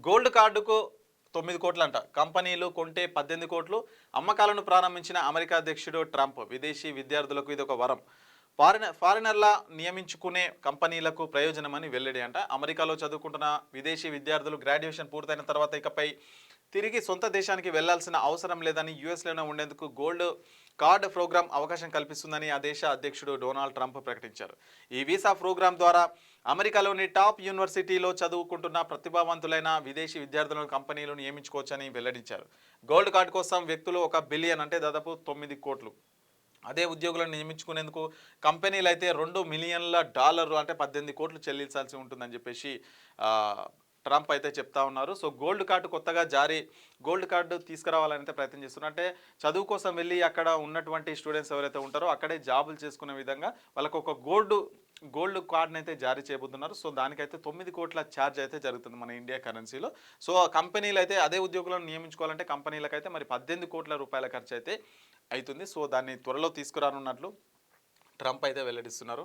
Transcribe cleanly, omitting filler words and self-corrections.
Gold కార్డుకు 9 కోట్లంట. కంపెనీలు కొంటే 18 కోట్లు. అమ్మకాలను ప్రారంభించిన అమెరికా అధ్యక్షుడు ట్రంప్. విదేశీ విద్యార్థులకు ఇది ఒక వరం. ఫారినర్ల నియమించుకునే కంపెనీలకు ప్రయోజనమని వెల్లడి అంట. అమెరికాలో చదువుకుంటున్న విదేశీ విద్యార్థులు గ్రాడ్యుయేషన్ పూర్తయిన తర్వాత ఇకపై తిరిగి సొంత దేశానికి వెళ్లాల్సిన అవసరం లేదని యుఎస్లోనే ఉండేందుకు గోల్డ్ కార్డ్ ప్రోగ్రాం అవకాశం కల్పిస్తుందని ఆ దేశ అధ్యక్షుడు డొనాల్డ్ ట్రంప్ ప్రకటించారు. ఈ వీసా ప్రోగ్రాం ద్వారా అమెరికాలోని టాప్ యూనివర్సిటీలో చదువుకుంటున్న ప్రతిభావంతులైన విదేశీ విద్యార్థులను కంపెనీలు నియమించుకోవచ్చని వెల్లడించారు. గోల్డ్ కార్డు కోసం వ్యక్తులు 1 బిలియన్ అంటే దాదాపు 9 కోట్లు అదే ఉద్యోగులను నియమించుకునేందుకు కంపెనీలు అయితే $2 మిలియన్ల అంటే 18 కోట్లు చెల్లించాల్సి ఉంటుందని చెప్పేసి ట్రంప్ అయితే చెప్తా ఉన్నారు. సో గోల్డ్ కార్డు తీసుకురావాలని అయితే ప్రయత్నం చేస్తున్నారు. అంటే చదువు కోసం వెళ్ళి అక్కడ ఉన్నటువంటి స్టూడెంట్స్ ఎవరైతే ఉంటారో అక్కడే జాబులు చేసుకునే విధంగా వాళ్ళకు ఒక గోల్డ్ కార్డుని అయితే జారీ చేయబోతున్నారు. సో దానికైతే 9 కోట్ల ఛార్జ్ అయితే జరుగుతుంది మన ఇండియా కరెన్సీలో. సో కంపెనీలు అయితే అదే ఉద్యోగులను నియమించుకోవాలంటే కంపెనీలకైతే మరి 18 కోట్ల రూపాయల ఖర్చు అయితే అవుతుంది. సో దాన్ని త్వరలో తీసుకురానున్నట్లు ట్రంప్ అయితే వెల్లడిస్తున్నారు.